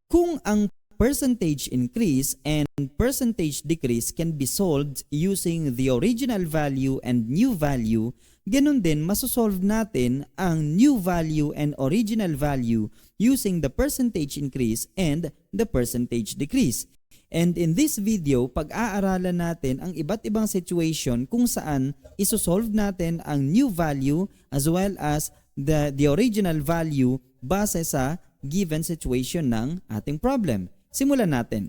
Kung ang percentage increase and percentage decrease can be solved using the original value and new value, ganun din masosolve natin ang new value and original value using the percentage increase and the percentage decrease. And in this video, pag-aaralan natin ang iba't ibang situation kung saan isosolve natin ang new value as well as the original value base sa given situation ng ating problem. Simulan natin.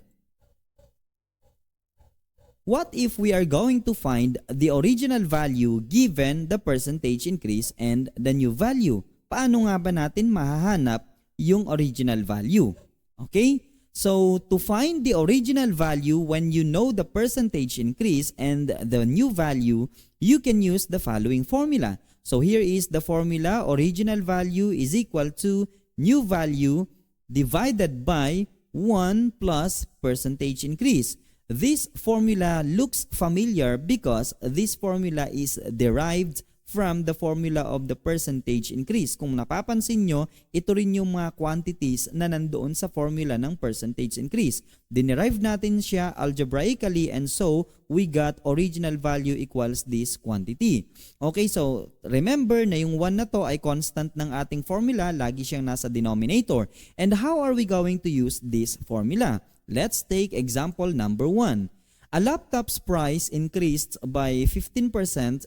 What if we are going to find the original value given the percentage increase and the new value? Paano nga ba natin mahahanap yung original value? Okay? So, to find the original value when you know the percentage increase and the new value, you can use the following formula. So, here is the formula. Original value is equal to new value divided by 1 plus percentage increase. This formula looks familiar because this formula is derived from the formula of the percentage increase. Kung napapansin nyo, ito rin yung mga quantities na nandoon sa formula ng percentage increase. Dinerive natin siya algebraically and so we got original value equals this quantity. Okay, so remember na yung 1 na to ay constant ng ating formula, lagi siyang nasa denominator. And how are we going to use this formula? Let's take example number 1. A laptop's price increased by 15%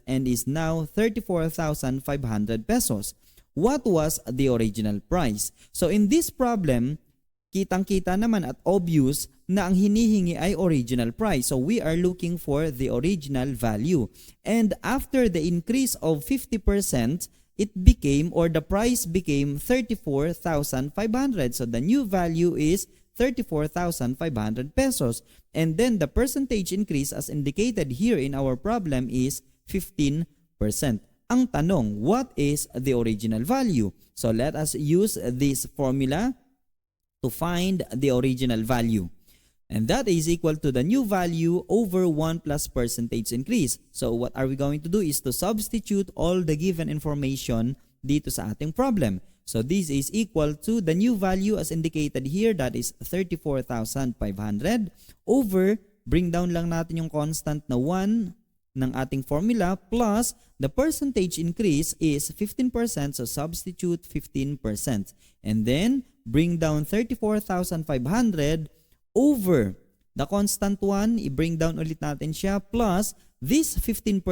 and is now 34,500 pesos. What was the original price? So in this problem, kitang-kita naman at obvious na ang hinihingi ay original price. So we are looking for the original value. And after the increase of 50%, it became or the price became 34,500. So the new value is 34,500 pesos. And then the percentage increase as indicated here in our problem is 15%. Ang tanong, what is the original value? So let us use this formula to find the original value. And that is equal to the new value over 1 plus percentage increase. So what are we going to do is to substitute all the given information dito sa ating problem. So this is equal to the new value as indicated here, that is 34,500 over, bring down lang natin yung constant na 1 ng ating formula plus the percentage increase is 15%, so substitute 15%. And then bring down 34,500 over the constant 1, i-bring down ulit natin siya plus this 15%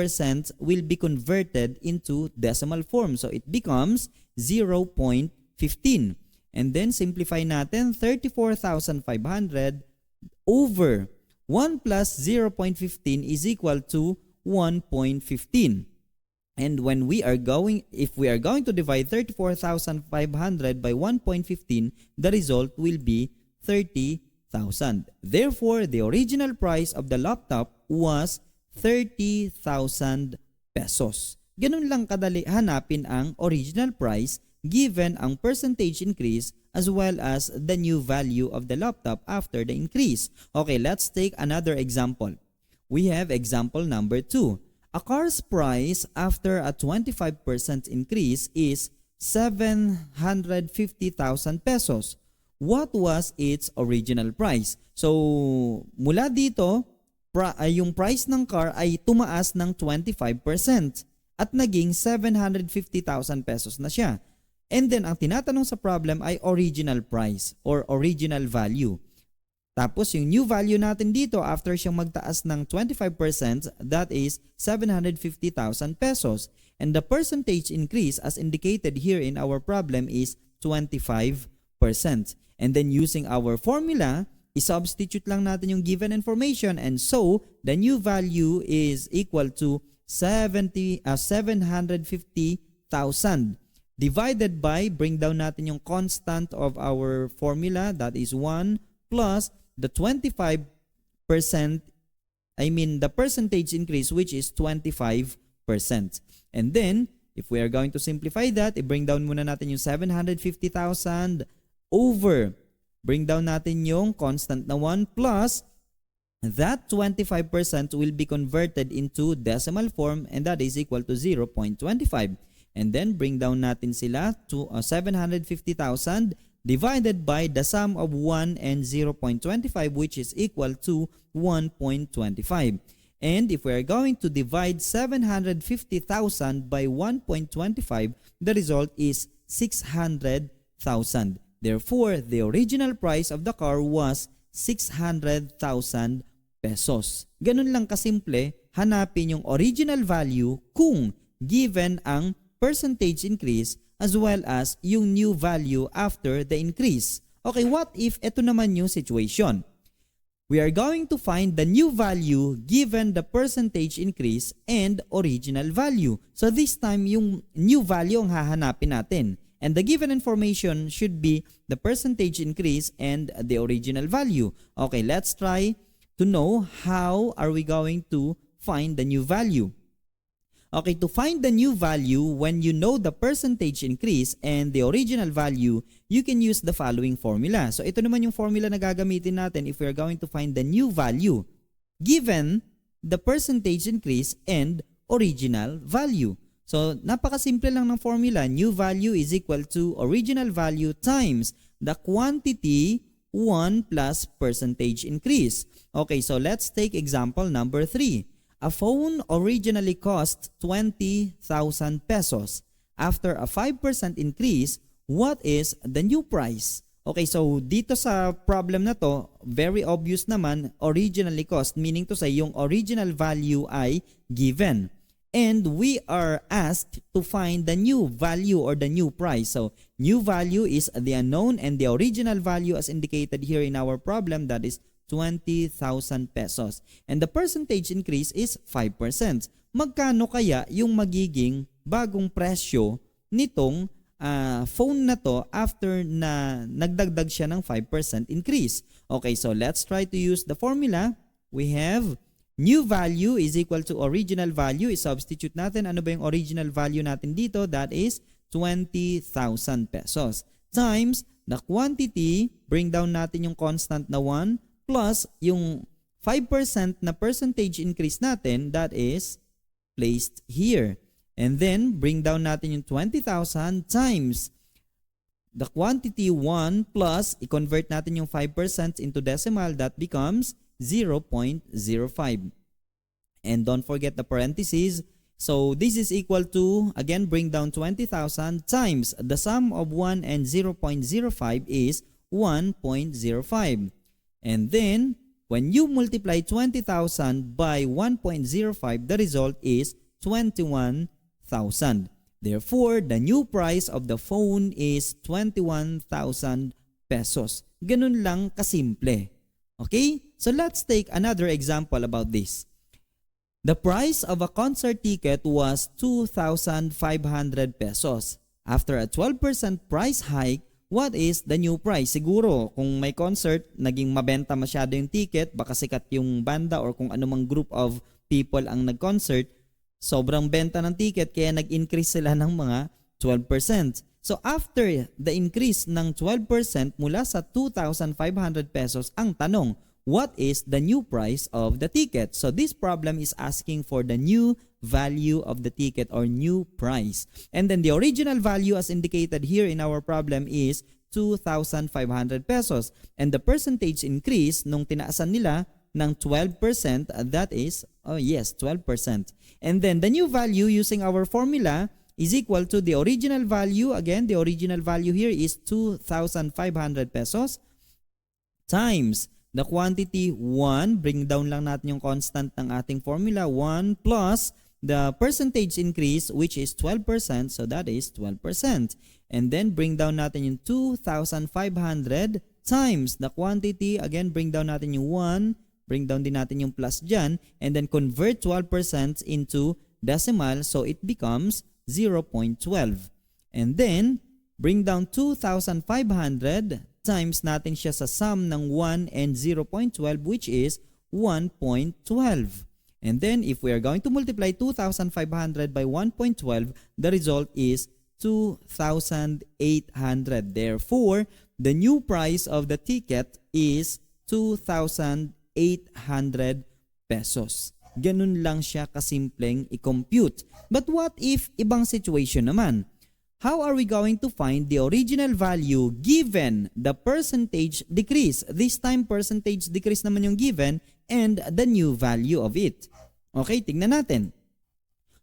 will be converted into decimal form. So it becomes 0.15. And then simplify natin 34,500 over 1 plus 0.15 is equal to 1.15. And when if we are going to divide 34,500 by 1.15, the result will be 30,000. Therefore, the original price of the laptop was 30,000 pesos. Ganun lang kadali hanapin ang original price given ang percentage increase as well as the new value of the laptop after the increase. Okay, let's take another example. We have example number 2. A car's price after a 25% increase is 750,000 pesos. What was its original price? So, mula dito, yung price ng car ay tumaas ng 25% at naging 750,000 pesos na siya. And then, ang tinatanong sa problem ay original price or original value. Tapos, yung new value natin dito after siyang magtaas ng 25%, that is 750,000 pesos. And the percentage increase as indicated here in our problem is 25%. And then, using our formula, i-substitute lang natin yung given information and so the new value is equal to 750,000 divided by, bring down natin yung constant of our formula, that is 1 plus the 25%, the percentage increase which is 25%. And then, if we are going to simplify that, i-bring down muna natin yung 750,000 over, bring down natin yung constant na 1 plus that 25% will be converted into decimal form and that is equal to 0.25. And then bring down natin sila to 750,000 divided by the sum of 1 and 0.25, which is equal to 1.25. And if we are going to divide 750,000 by 1.25, the result is 600,000. Therefore, the original price of the car was 600,000 pesos. Ganun lang kasimple, hanapin yung original value kung given ang percentage increase as well as yung new value after the increase. Okay, what if ito naman yung situation? We are going to find the new value given the percentage increase and original value. So this time, yung new value ang hahanapin natin. And the given information should be the percentage increase and the original value. Okay, let's try to know how are we going to find the new value. Okay, to find the new value, when you know the percentage increase and the original value, you can use the following formula. So ito naman yung formula na gagamitin natin if we are going to find the new value given the percentage increase and original value. So napakasimple lang ng formula. New value is equal to original value times the quantity 1 plus percentage increase. Okay, so let's take example number 3. A phone originally cost 20,000 pesos. After a 5% increase, what is the new price? Okay, so dito sa problem na to, very obvious naman, originally cost, meaning to say yung original value ay given. And we are asked to find the new value or the new price. So, new value is the unknown and the original value as indicated here in our problem, that is 20,000 pesos. And the percentage increase is 5%. Magkano kaya yung magiging bagong presyo nitong phone na to after na nagdagdag siya ng 5% increase? Okay, so let's try to use the formula. We have new value is equal to original value. I-substitute natin. Ano ba yung original value natin dito? That is 20,000 pesos. Times the quantity, bring down natin yung constant na 1, plus yung 5% na percentage increase natin, that is placed here. And then, bring down natin yung 20,000 times the quantity 1 plus, i-convert natin yung 5% into decimal, that becomes 0.05. And don't forget the parentheses. So, this is equal to, again, bring down 20,000 times the sum of 1 and 0.05 is 1.05. And then, when you multiply 20,000 by 1.05, the result is 21,000. Therefore, the new price of the phone is 21,000 pesos. Ganun lang kasimple. Okay? So, let's take another example about this. The price of a concert ticket was 2,500 pesos. After a 12% price hike, what is the new price? Siguro, kung may concert, naging mabenta masyado yung ticket, baka sikat yung banda or kung anumang group of people ang nag-concert, sobrang benta ng ticket kaya nag-increase sila ng mga 12%. So after the increase ng 12% mula sa 2,500 pesos, ang tanong, what is the new price of the ticket? So this problem is asking for the new value of the ticket or new price. And then the original value as indicated here in our problem is 2,500 pesos. And the percentage increase nung tinaasan nila ng 12%, that is, 12%. And then the new value using our formula is equal to the original value. Again, the original value here is 2,500 pesos times the quantity 1, bring down lang natin yung constant ng ating formula, 1 plus the percentage increase which is 12%, so that is 12%. And then bring down natin yung 2,500 times the quantity, again bring down natin yung 1, bring down din natin yung plus dyan, and then convert 12% into decimal, so it becomes 0.12. And then bring down 2,500 times natin siya sa sum ng 1 and 0.12 which is 1.12. And then if we are going to multiply 2,500 by 1.12, the result is 2,800. Therefore, the new price of the ticket is 2,800 pesos. Ganun lang siya kasimpleng i-compute. But what if ibang situation naman? how are we going to find the original value given the percentage decrease? This time, percentage decrease naman yung given and the new value of it. Okay, tingnan natin.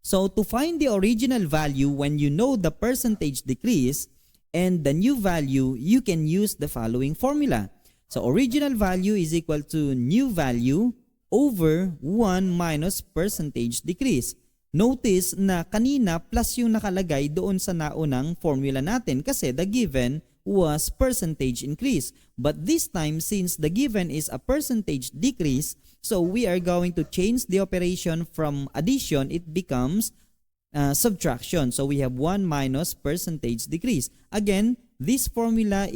So, to find the original value when you know the percentage decrease and the new value, you can use the following formula. So, original value is equal to new value over 1 minus percentage decrease. Notice na kanina plus yung nakalagay doon sa naunang formula natin kasi the given was percentage increase. But this time, since the given is a percentage decrease, so we are going to change the operation from addition, it becomes subtraction. So we have 1 minus percentage decrease. Again, this formula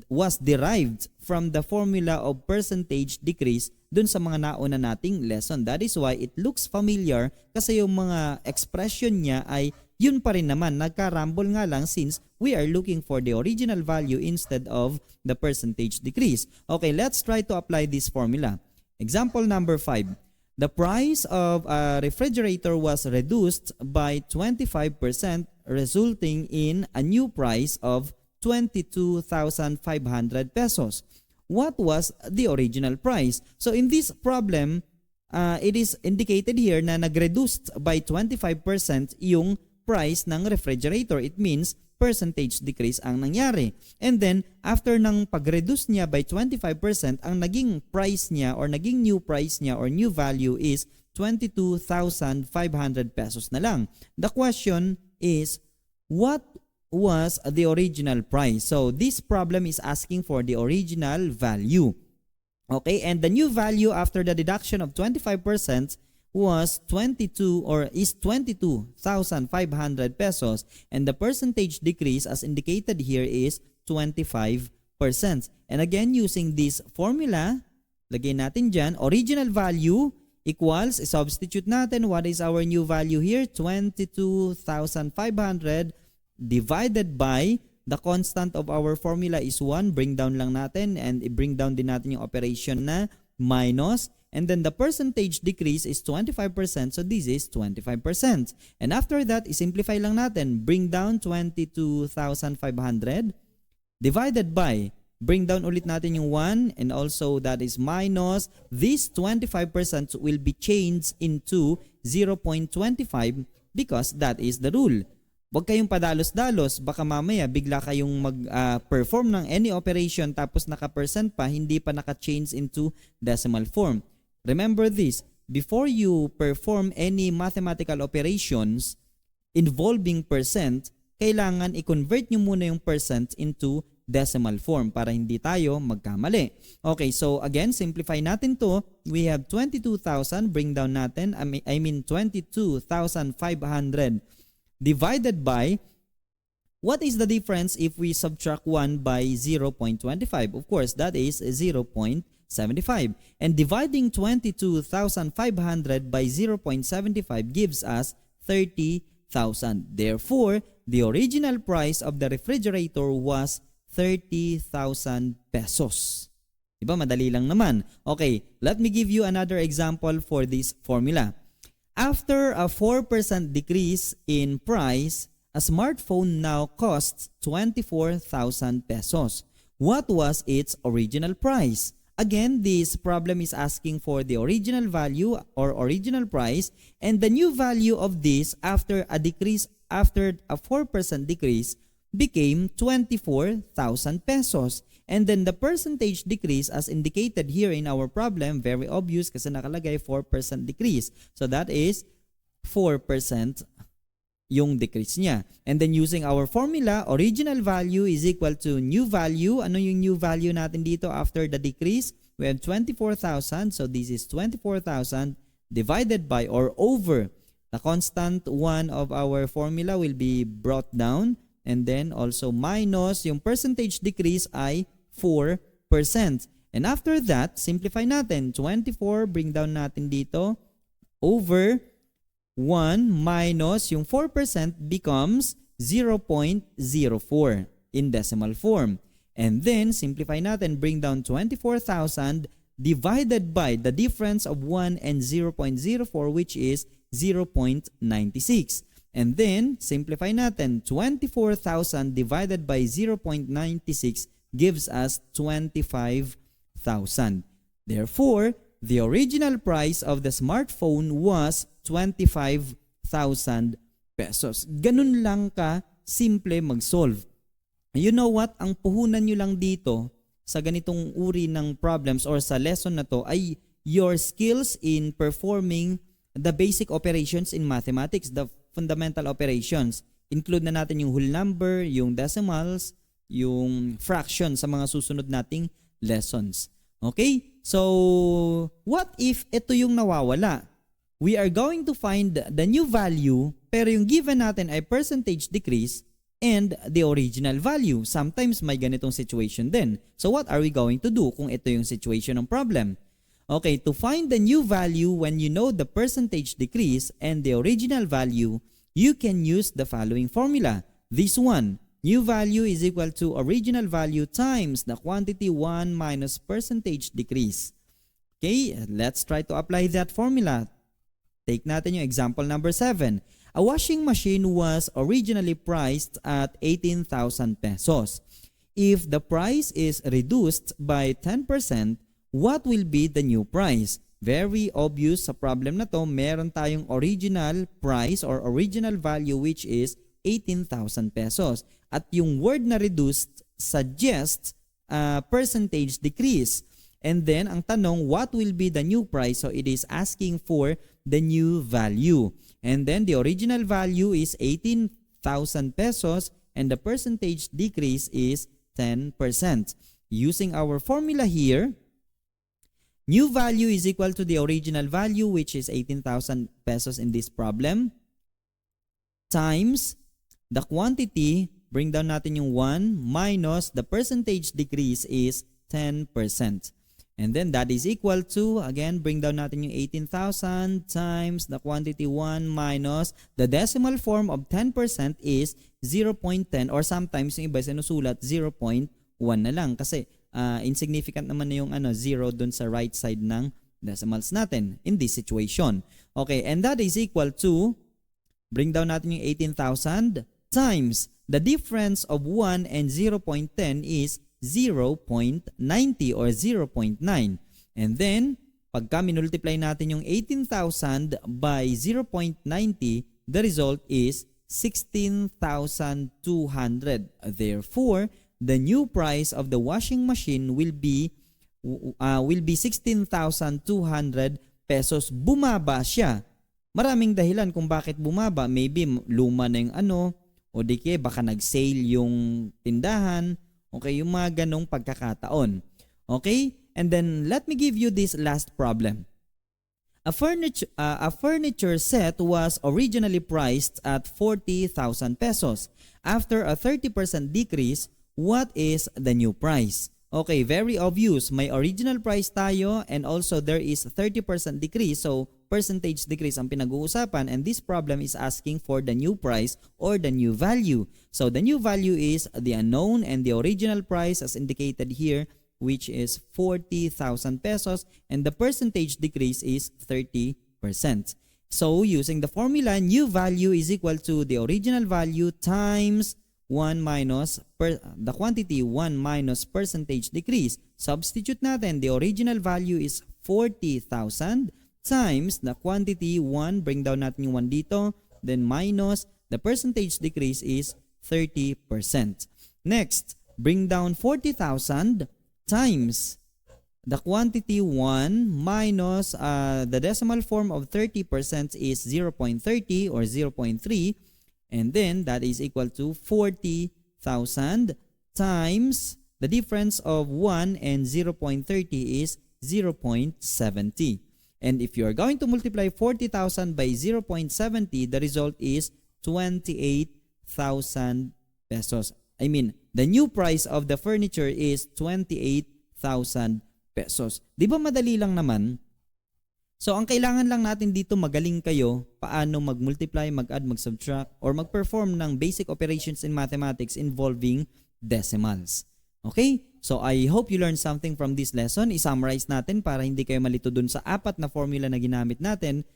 was derived from the formula of percentage decrease dun sa mga nauna nating lesson. That is why it looks familiar kasi yung mga expression niya ay yun pa rin naman. Nagka-rumble nga lang since we are looking for the original value instead of the percentage decrease. Okay, let's try to apply this formula. Example number 5. The price of a refrigerator was reduced by 25% resulting in a new price of 22,500 pesos. What was the original price? So in this problem, it is indicated here na nag-reduced by 25% yung price ng refrigerator. It means percentage decrease ang nangyari. And then, after ng pag-reduce niya by 25%, ang naging price niya or naging new price niya or new value is 22,500 pesos na lang. The question is, what was the original price? So, this problem is asking for the original value. Okay, and the new value after the deduction of 25% was 22,500 pesos, and the percentage decrease as indicated here is 25%. And again, using this formula, lagay natin dyan, original value equals, substitute natin, what is our new value here? 22,500 divided by the constant of our formula is 1. Bring down lang natin and i-bring down din natin yung operation na minus. And then the percentage decrease is 25%. So this is 25%. And after that, i-simplify lang natin. Bring down 22,500 divided by, bring down ulit natin yung 1 and also that is minus. This 25% will be changed into 0.25 because that is the rule. Huwag kayong padalos-dalos, baka mamaya bigla kayong mag-perform ng any operation tapos naka-percent pa, hindi pa naka-change into decimal form. Remember this, before you perform any mathematical operations involving percent, kailangan i-convert nyo muna yung percent into decimal form para hindi tayo magkamali. Okay, so again, simplify natin to. We have 22,000, bring down natin, I mean 22,500 divided by, what is the difference if we subtract 1 by 0.25? Of course, that is 0.75. And dividing 22,500 by 0.75 gives us 30,000. Therefore, the original price of the refrigerator was 30,000 pesos. Diba? Madali lang naman. Okay, let me give you another example for this formula. After a 4% decrease in price, a smartphone now costs 24,000 pesos. What was its original price? Again, this problem is asking for the original value or original price and the new value of this after a 4% decrease became 24,000 pesos. And then the percentage decrease as indicated here in our problem, very obvious kasi nakalagay 4% decrease. So that is 4% yung decrease niya. And then using our formula, original value is equal to new value. Ano yung new value natin dito after the decrease? We have 24,000. So this is 24,000 divided by or over. The constant 1 of our formula will be brought down. And then also minus yung percentage decrease ay 4%. And after that, simplify natin. 24, bring down natin dito, over 1 minus yung 4% becomes 0.04 in decimal form. And then, simplify natin, bring down 24,000 divided by the difference of 1 and 0.04 which is 0.96. And then, simplify natin. 24,000 divided by 0.96 gives us 25,000. Therefore, the original price of the smartphone was 25,000 pesos. Ganun lang ka simple mag-solve. You know what? Ang puhunan nyo lang dito sa ganitong uri ng problems or sa lesson na to ay your skills in performing the basic operations in mathematics, the fundamental operations. Include na natin yung whole number, yung decimals, yung fraction sa mga susunod nating lessons. Okay? So, what if ito yung nawawala? We are going to find the new value pero yung given natin ay percentage decrease and the original value. Sometimes may ganitong situation din. So what are we going to do kung ito yung situation ng problem? Okay, to find the new value when you know the percentage decrease and the original value, you can use the following formula. This one, new value is equal to original value times the quantity 1 minus percentage decrease. Okay, let's try to apply that formula. Take natin yung example number 7. A washing machine was originally priced at 18,000 pesos. If the price is reduced by 10%, what will be the new price? Very obvious sa problem na to, meron tayong original price or original value which is 18,000 pesos. At yung word na reduced suggests percentage decrease. And then, ang tanong, what will be the new price? So, it is asking for the new value. And then, the original value is 18,000 pesos and the percentage decrease is 10%. Using our formula here, new value is equal to the original value which is 18,000 pesos in this problem times the quantity, bring down natin yung 1, minus the percentage decrease is 10%. And then that is equal to, again, bring down natin yung 18,000 times the quantity 1 minus the decimal form of 10% is 0.10 or sometimes yung iba sinusulat 0.1 na lang kasi insignificant naman na yung 0 dun sa right side ng decimals natin in this situation. Okay, and that is equal to, bring down natin yung 18,000 times the difference of 1 and 0.10 is 0.90 or 0.9. And then, pagka minultiply natin yung 18,000 by 0.90, the result is 16,200. Therefore, the new price of the washing machine will be 16,200 pesos. Bumaba siya. Maraming dahilan kung bakit bumaba. Maybe luma na yung o di kaya baka nag-sale yung tindahan. Okay, yung mga ganong pagkakataon. Okay? And then, let me give you this last problem. A furniture set was originally priced at 40,000 pesos. After a 30% decrease, what is the new price? Okay, very obvious. May original price tayo and also there is 30% decrease. So, percentage decrease ang pinag-uusapan and this problem is asking for the new price or the new value. So, the new value is the unknown and the original price as indicated here which is 40,000 pesos and the percentage decrease is 30%. So, using the formula, new value is equal to the original value times 1 minus the quantity 1 minus percentage decrease. Substitute natin, the original value is 40,000 times the quantity 1, bring down natin yung 1 dito, then minus the percentage decrease is 30%. Next, bring down 40,000 times the quantity 1 minus the decimal form of 30% is 0.30 or 0.3. And then, that is equal to 40,000 times the difference of 1 and 0.30 is 0.70. And if you are going to multiply 40,000 by 0.70, the result is 28,000 pesos. I mean, the new price of the furniture is 28,000 pesos. Di ba madali lang naman? So, ang kailangan lang natin dito magaling kayo paano mag-multiply, mag-add, mag-subtract, or mag-perform ng basic operations in mathematics involving decimals. Okay? So, I hope you learned something from this lesson. I-summarize natin para hindi kayo malito dun sa 4 na formula na ginamit natin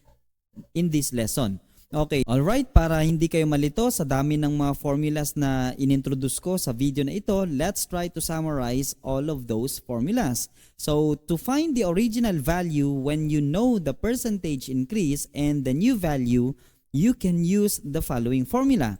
in this lesson. Okay, alright, para hindi kayo malito sa dami ng mga formulas na inintroduce ko sa video na ito, let's try to summarize all of those formulas. So, to find the original value when you know the percentage increase and the new value, you can use the following formula.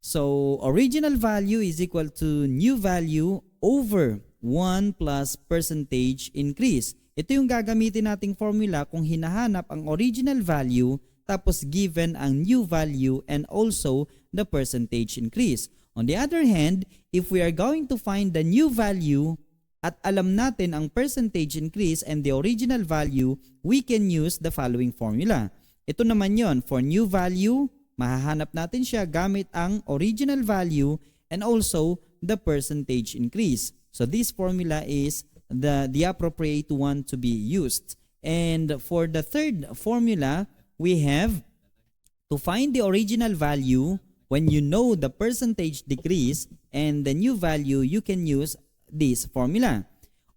So, original value is equal to new value over 1 plus percentage increase. Ito yung gagamitin nating formula kung hinahanap ang original value tapos given ang new value and also the percentage increase. On the other hand, if we are going to find the new value at alam natin ang percentage increase and the original value, we can use the following formula. Ito naman yon, for new value, mahahanap natin siya gamit ang original value and also the percentage increase. So this formula is the appropriate one to be used. And for the third formula, we have to find the original value when you know the percentage decrease and the new value, you can use this formula.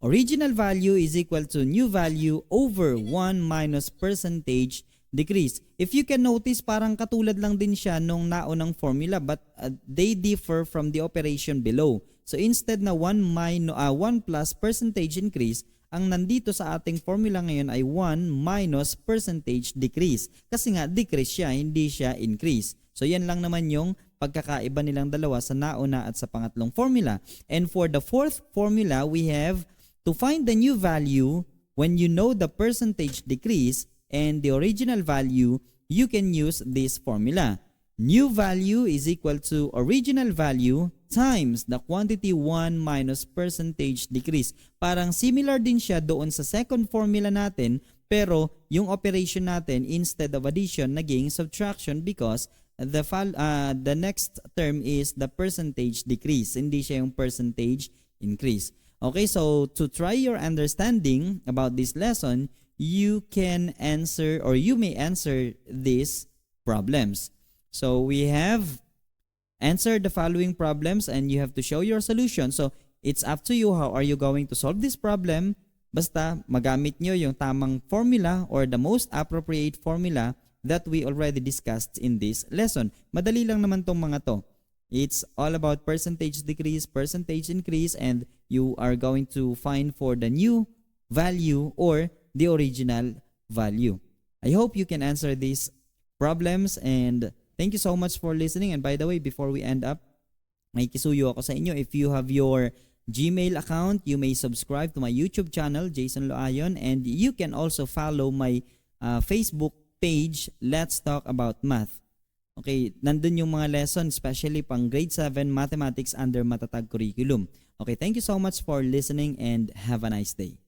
Original value is equal to new value over 1 minus percentage decrease. If you can notice, parang katulad lang din siya nung naunang formula but they differ from the operation below. So instead na 1 plus percentage increase, ang nandito sa ating formula ngayon ay 1 minus percentage decrease. Kasi nga decrease siya, hindi siya increase. So yan lang naman yung pagkakaiba nilang dalawa sa nauna at sa pangatlong formula. And for the fourth formula, we have to find the new value when you know the percentage decrease and the original value, you can use this formula. New value is equal to original value times the quantity 1 minus percentage decrease. Parang similar din siya doon sa second formula natin, pero yung operation natin instead of addition naging subtraction because the next term is the percentage decrease, hindi siya yung percentage increase. Okay, so to try your understanding about this lesson, you can answer or you may answer these problems. So we have answered the following problems and you have to show your solution. So it's up to you how are you going to solve this problem. Basta magamit nyo yung tamang formula or the most appropriate formula that we already discussed in this lesson. Madali lang naman tong mga to. It's all about percentage decrease, percentage increase, and you are going to find for the new value or the original value. I hope you can answer these problems and thank you so much for listening. And by the way, before we end up, may kisuyo ako sa inyo. If you have your Gmail account, you may subscribe to my YouTube channel, Jason Loayon, and you can also follow my Facebook page, Let's Talk About Math. Okay, nandun yung mga lesson, especially pang grade 7 mathematics under Matatag Curriculum. Okay, thank you so much for listening and have a nice day.